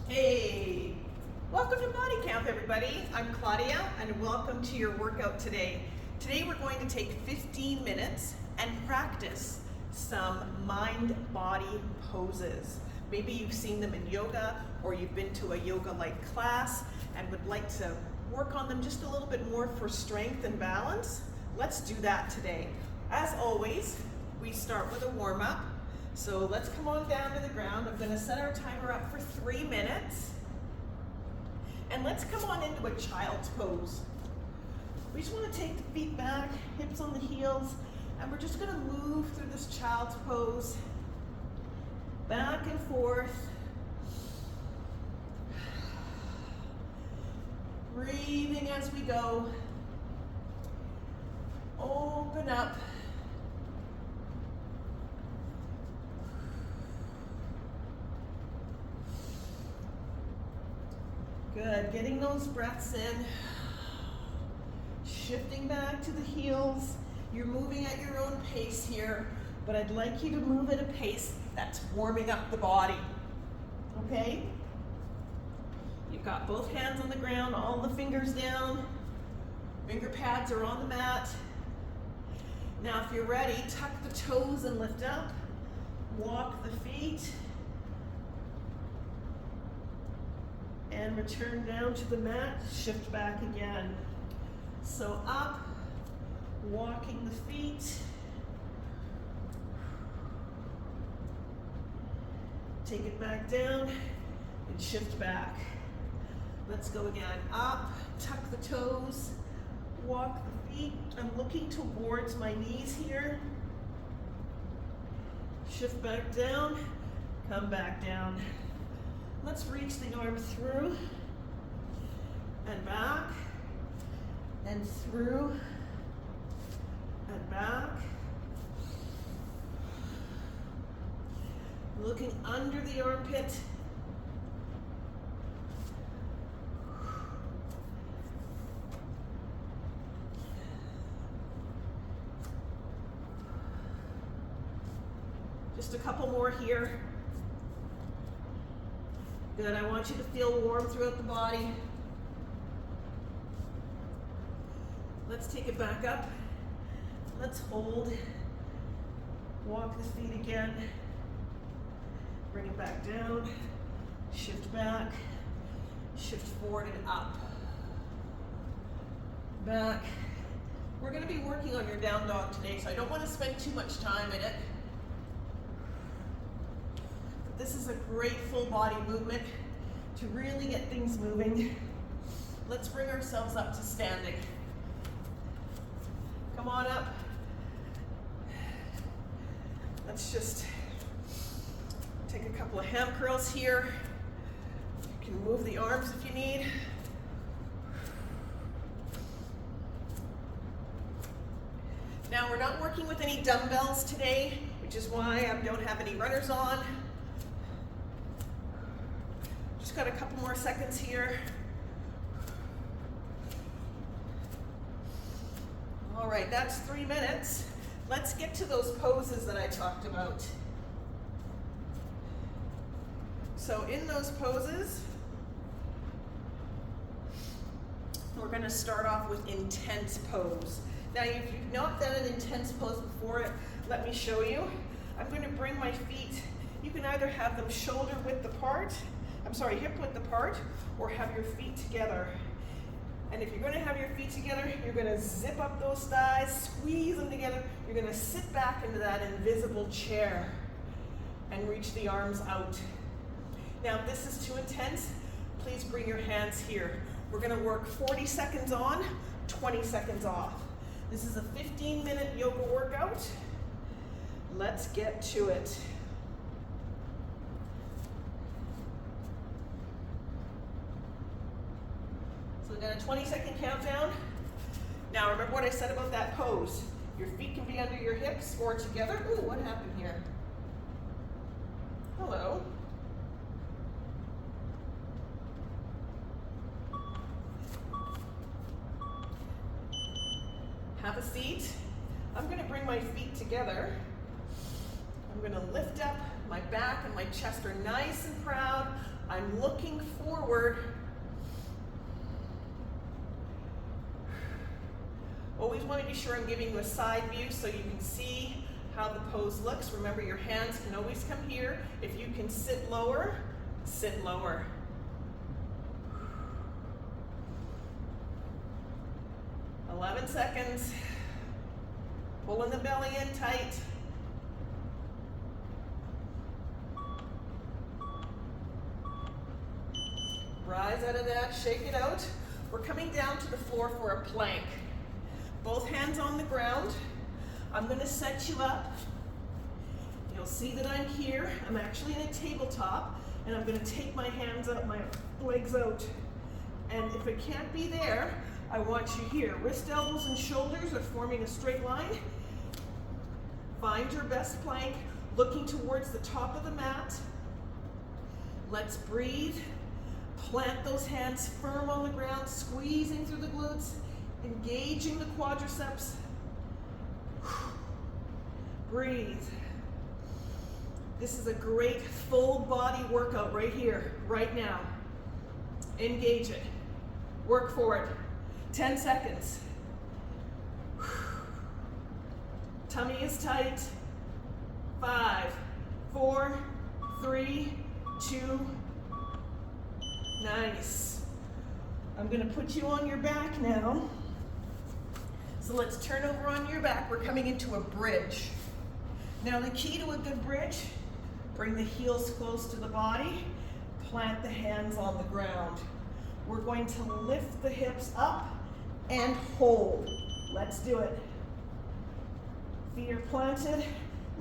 Hey, welcome to Body Camp, everybody. I'm Claudia and welcome to your workout today. Today we're going to take 15 minutes and practice some mind-body poses. Maybe you've seen them in yoga or you've been to a yoga-like class and would like to work on them just a little bit more for strength and balance. Let's do that today. As always, we start with a warm-up. So let's come on down to the ground. I'm going to set our timer up for 3 minutes. And let's come on into a child's pose. We just want to take the feet back, hips on the heels, and we're just going to move through this child's pose, back and forth. Breathing as we go. Open up. Good, getting those breaths in, shifting back to the heels. You're moving at your own pace here, but I'd like you to move at a pace that's warming up the body, okay? You've got both hands on the ground, all the fingers down, finger pads are on the mat. Now if you're ready, tuck the toes and lift up, walk the feet, and return down to the mat, shift back again. So up, walking the feet, take it back down, and shift back. Let's go again. Up, tuck the toes, walk the feet. I'm looking towards my knees here. Shift back down, come back down. Let's reach the arm through and back and through and back. Looking under the armpit. Just a couple more here. Good, I want you to feel warm throughout the body. Let's take it back up. Let's hold. Walk the feet again. Bring it back down. Shift back. Shift forward and up. Back. We're going to be working on your down dog today, so I don't want to spend too much time in it. This is a great full body movement to really get things moving. Let's bring ourselves up to standing. Come on up. Let's just take a couple of ham curls here. You can move the arms if you need. Now we're not working with any dumbbells today, which is why I don't have any runners on. Just got a couple more seconds here. All right, that's 3 minutes. Let's get to those poses that I talked about. So in those poses, we're going to start off with intense pose. Now, if you've not done an intense pose before, let me show you. I'm going to bring my feet. You can either have them shoulder width apart, hip width apart, or have your feet together. And if you're going to have your feet together, you're going to zip up those thighs, squeeze them together. You're going to sit back into that invisible chair and reach the arms out. Now, if this is too intense, please bring your hands here. We're going to work 40 seconds on, 20 seconds off. This is a 15-minute yoga workout. Let's get to it. So we've got a 20-second countdown. Now remember what I said about that pose. Your feet can be under your hips or together. Ooh, what happened here? Hello. Have a seat. I'm going to bring my feet together. I'm going to lift up My back and my chest are nice and proud. I'm looking forward. Always want to be sure I'm giving you a side view so you can see how the pose looks. Remember, your hands can always come here. If you can sit lower, sit lower. "11 seconds. Pulling the belly in tight. Rise out of that, shake it out. We're coming down to the floor for a plank. Both hands on the ground. I'm going to set you up. You'll see that I'm here. I'm actually in a tabletop, and I'm going to take my hands out, my legs out. And if it can't be there, I want you here. Wrist, elbows, and shoulders are forming a straight line. Find your best plank, looking towards the top of the mat. Let's breathe. Plant those hands firm on the ground, squeezing through the glutes, engaging the quadriceps. Breathe. This is a great full body workout right here, right now. Engage it. Work for it. 10 seconds. Tummy is tight. 5, 4, 3, 2. Nice. I'm going to put you on your back now. So let's turn over on your back. We're coming into a bridge. Now the key to a good bridge, bring the heels close to the body, plant the hands on the ground. We're going to lift the hips up and hold. Let's do it. Feet are planted,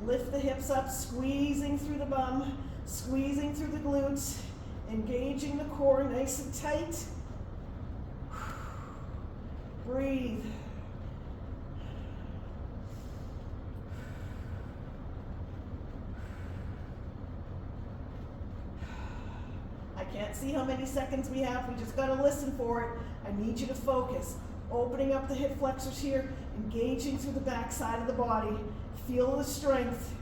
lift the hips up, squeezing through the bum, squeezing through the glutes, engaging the core nice and tight. Breathe. I can't see how many seconds we have. We just got to listen for it. I need you to focus. Opening up the hip flexors here, engaging through the back side of the body. Feel the strength.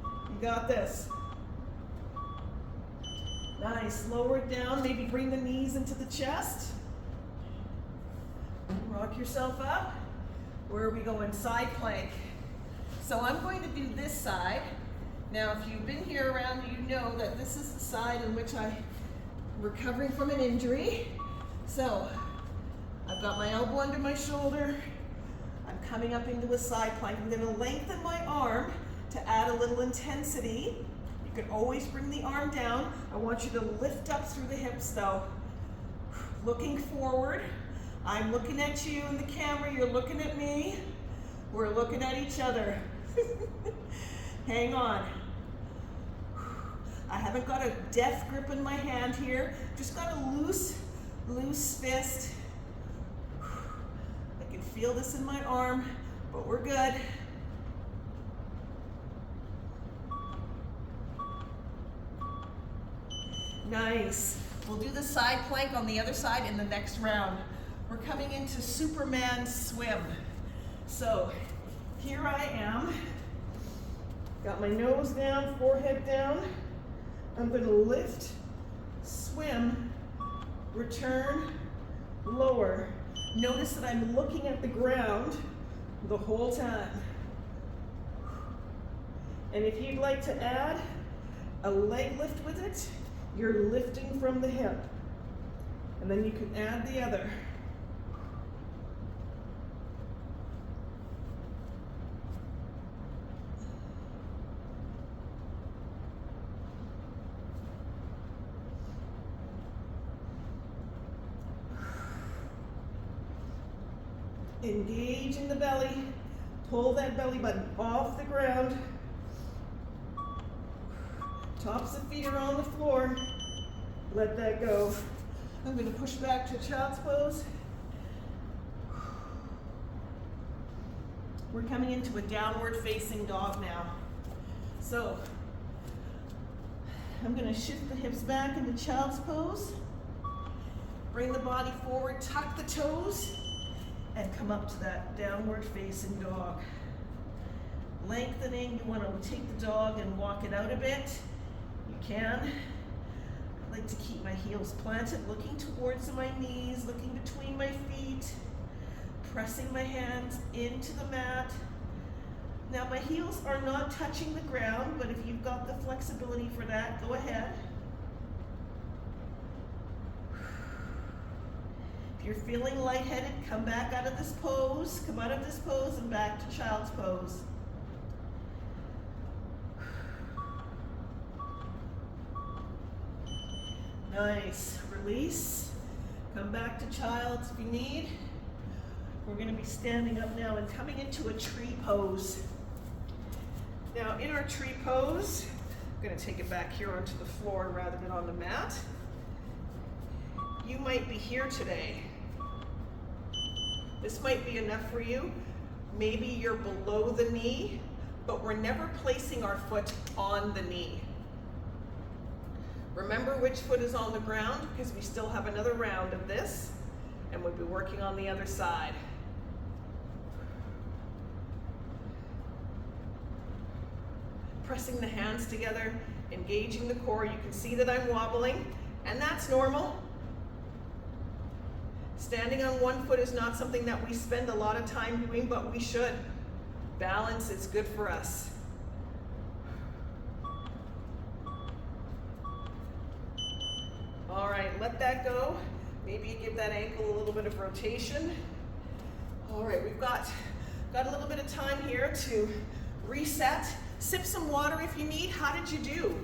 You got this. Nice. Lower it down. Maybe bring the knees into the chest. Rock yourself up. Where are we going? Side plank. So I'm going to do this side. Now, if you've been here around, you know that this is the side in which I'm recovering from an injury. So I've got my elbow under my shoulder. I'm coming up into a side plank. I'm going to lengthen my arm to add a little intensity. You can always bring the arm down. I want you to lift up through the hips though. Looking forward. I'm looking at you in the camera. You're looking at me. We're looking at each other. Hang on. I haven't got a death grip in my hand here. Just got a loose fist. I can feel this in my arm, but we're good. Nice. We'll do the side plank on the other side in the next round. We're coming into Superman swim. So here I am. Got my nose down, forehead down. I'm going to lift, swim, return, lower. Notice that I'm looking at the ground the whole time. And if you'd like to add a leg lift with it, you're lifting from the hip. And then you can add the other. Engage in the belly. Pull that belly button off the ground. Tops of feet are on the floor. Let that go. I'm going to push back to child's pose. We're coming into a downward facing dog now. So I'm going to shift the hips back into child's pose. Bring the body forward, tuck the toes, and come up to that downward facing dog. lengthening. You want to take the dog and walk it out a bit. You can. I like to keep my heels planted, looking towards my knees, looking between my feet, pressing my hands into the mat. Now my heels are not touching the ground, but if you've got the flexibility for that, go ahead. If you're feeling lightheaded, come back out of this pose. Come out of this pose and back to child's pose. Nice. Release. Come back to child's if you need. We're going to be standing up now and coming into a tree pose. Now in our tree pose, I'm going to take it back here onto the floor rather than on the mat. You might be here today. This might be enough for you. Maybe you're below the knee, but we're never placing our foot on the knee. Remember which foot is on the ground, because we still have another round of this, and we'll be working on the other side. Pressing the hands together, engaging the core. You can see that I'm wobbling, and that's normal. Standing on one foot is not something that we spend a lot of time doing, but we should. Balance is good for us. All right, let that go. Maybe you give that ankle a little bit of rotation. All right, we've got a little bit of time here to reset. Sip some water if you need. How did you do?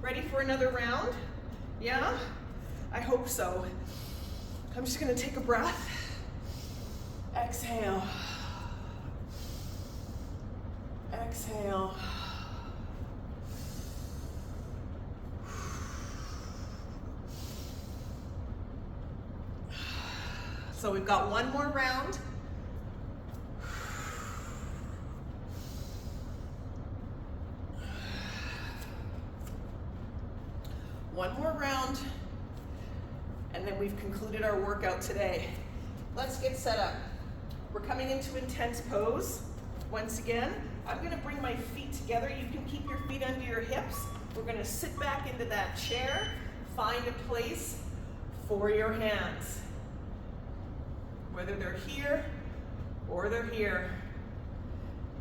Ready for another round? Yeah? I hope so. I'm just going to take a breath. Exhale. Exhale. So we've got one more round. One more round, and then we've concluded our workout today. Let's get set up. We're coming into intense pose. Once again, I'm going to bring my feet together. You can keep your feet under your hips. We're going to sit back into that chair. Find a place for your hands. Whether they're here or they're here.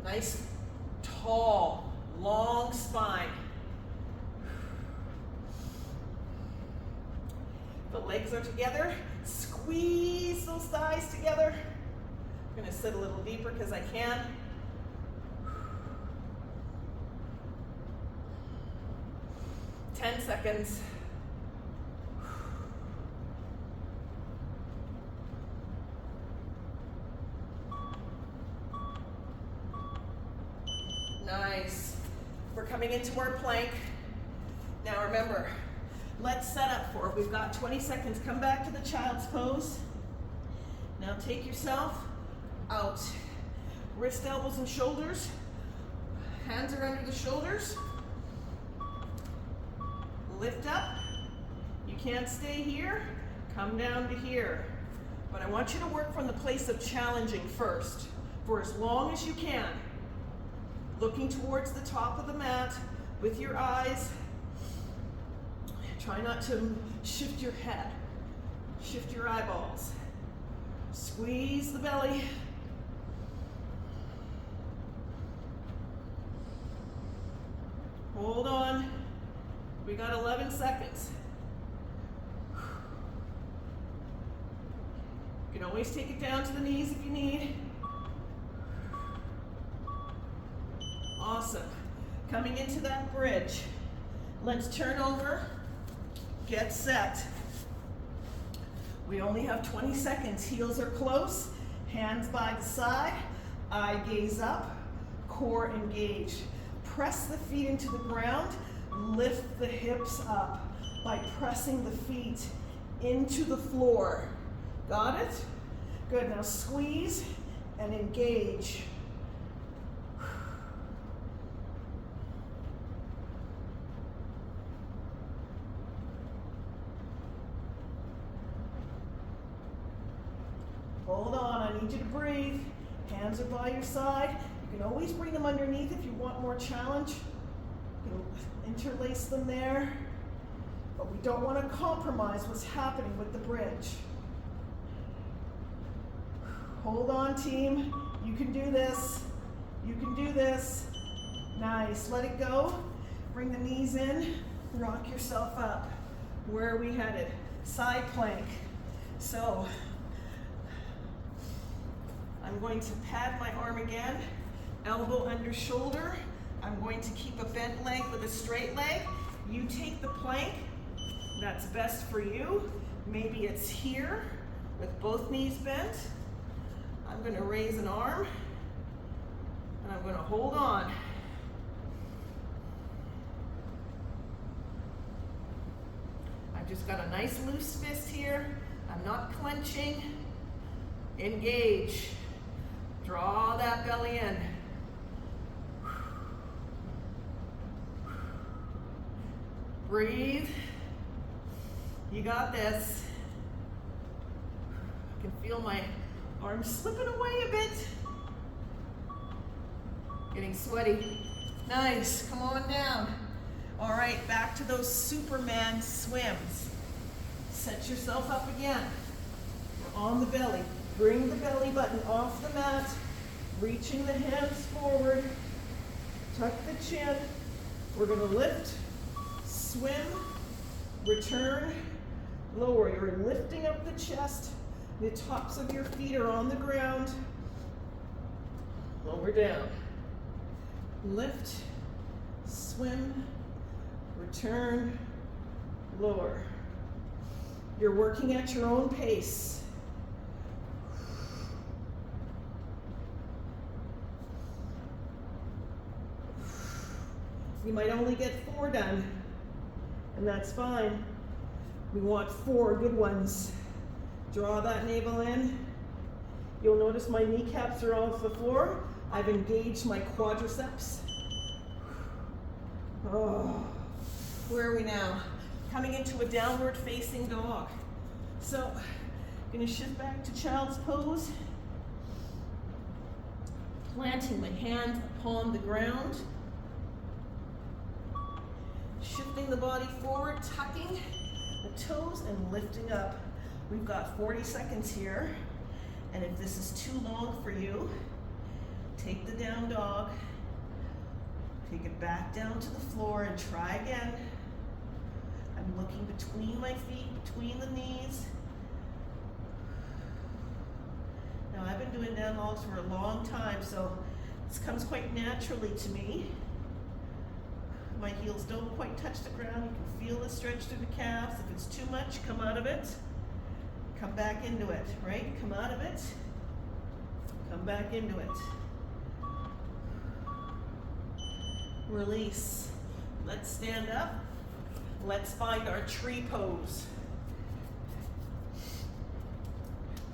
Nice, tall, long spine. The legs are together. Squeeze those thighs together. I'm going to sit a little deeper because I can. Ten seconds. Nice. We're coming into our plank. Now remember, let's set up for it. We've got 20 seconds. Come back to the child's pose. Now take yourself out. Wrist, elbows, and shoulders. Hands are under the shoulders. Lift up. You can't stay here. Come down to here. But I want you to work from the place of challenging first, for as long as you can. Looking towards the top of the mat with your eyes. Try not to shift your head. Shift your eyeballs. Squeeze the belly. Hold on. We got 11 seconds. You can always take it down to the knees if you need. Awesome. Coming into that bridge. Let's turn over. Get set. We only have 20 seconds. Heels are close. Hands by the side. Eye gaze up. Core engage. Press the feet into the ground. Lift the hips up by pressing the feet into the floor. Got it? Good. Now squeeze and engage. Hold on, I need you to breathe. Hands are by your side. You You can always bring them underneath if you want more challenge. You can interlace them there, but we don't want to compromise what's happening with the bridge. Hold on, team. You can do this. You can do this. Nice. Let it go. Bring the knees in. Rock yourself up. Where are we headed? Side plank. So I'm going to pad my arm again. Elbow under shoulder. I'm going to keep a bent leg with a straight leg. You take the plank. That's best for you. Maybe it's here with both knees bent. I'm going to raise an arm and I'm going to hold on. I've just got a nice loose fist here. I'm not clenching. Engage. Draw that belly in. Breathe. You got this. I can feel my arms slipping away a bit. Getting sweaty. Nice. Come on down. All right, back to those Superman swims. Set yourself up again. We're on the belly. Bring the belly button off the mat. Reaching the hands forward. Tuck the chin. We're going to lift, swim, return, lower. You're lifting up the chest. The tops of your feet are on the ground. Lower down. Lift, swim, return, lower. You're working at your own pace. You might only get 4 done, and that's fine. We want 4 good ones. Draw that navel in. You'll notice my kneecaps are off the floor. I've engaged my quadriceps. Oh, where are we now? Coming into a downward facing dog. So, I'm gonna shift back to child's pose. Planting my hands upon the ground. Shifting the body forward, tucking the toes and lifting up. We've got 40 seconds here. And if this is too long for you, take the down dog, take it back down to the floor and try again. I'm looking between my feet, between the knees. Now I've been doing down dogs for a long time, so this comes quite naturally to me. My heels don't quite touch the ground. You can feel the stretch through the calves. If it's too much, come out of it. Come back into it, right? Come out of it. Come back into it. Release. Let's stand up. Let's find our tree pose.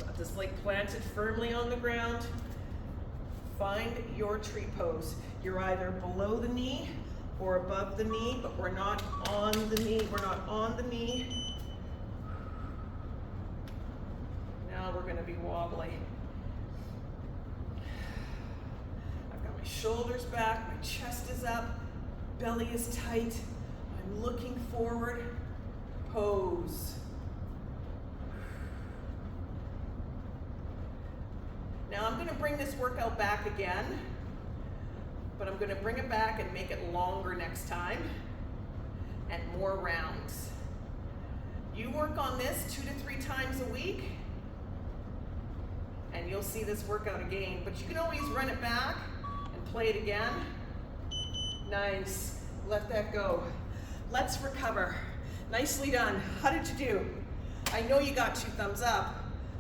Got this leg planted firmly on the ground. Find your tree pose. You're either below the knee or above the knee, but we're not on the knee. We're not on the knee. Now we're gonna be wobbly. I've got my shoulders back, my chest is up, belly is tight. I'm looking forward. Pose. Now I'm gonna bring this workout back again, but I'm gonna bring it back and make it longer next time and more rounds. You work on this 2 to 3 times a week and you'll see this workout again, but you can always run it back and play it again. Nice, let that go. Let's recover. Nicely done. How did you do? I know you got 2 thumbs up.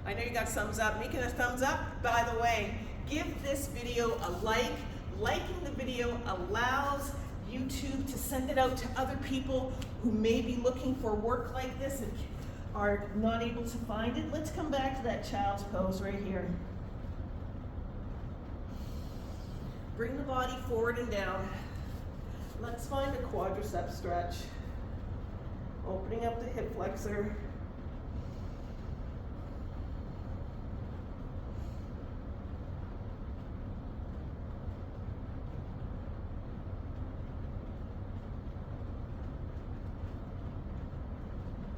I know you got thumbs up. Making a thumbs up, by the way, give this video a like. Liking the video allows YouTube to send it out to other people who may be looking for work like this and are not able to find it. Let's come back to that child's pose right here. Bring the body forward and down. Let's find a quadricep stretch. Opening up the hip flexor.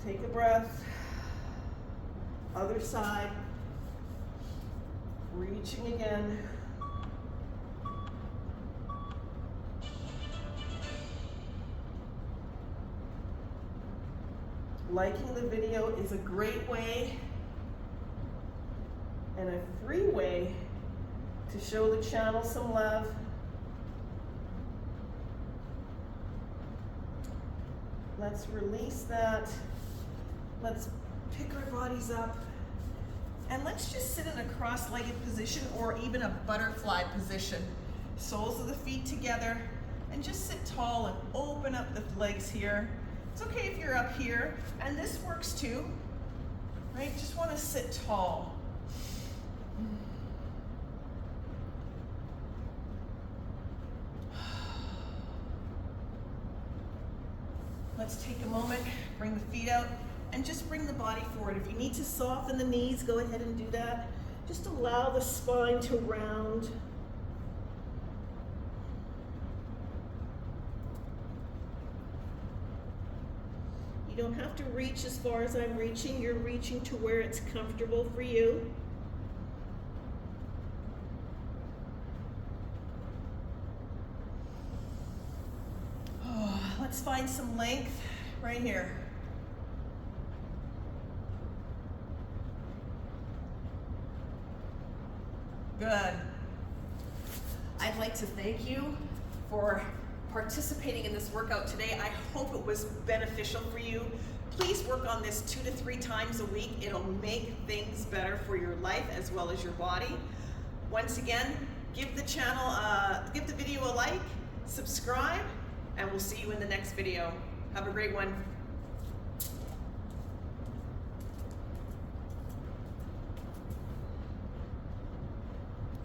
Take a breath. Other side. Reaching again. Liking the video is a great way and a free way to show the channel some love. Let's release that. Let's pick our bodies up. And let's just sit in a cross-legged position or even a butterfly position. Soles of the feet together, and just sit tall and open up the legs here. It's okay if you're up here, and this works too, right? Just want to sit tall. Let's take a moment, bring the feet out, and just bring the body forward. If you need to soften the knees, go ahead and do that. Just allow the spine to round. You don't have to reach as far as I'm reaching. You're reaching to where it's comfortable for you. Oh, let's find some length right here. Good. I'd like to thank you for participating in this workout today. I hope it was beneficial for you. Please work on this 2 to 3 times a week. It'll make things better for your life as well as your body. Once again, give the channel, give the video a like, subscribe, and we'll see you in the next video. Have a great one.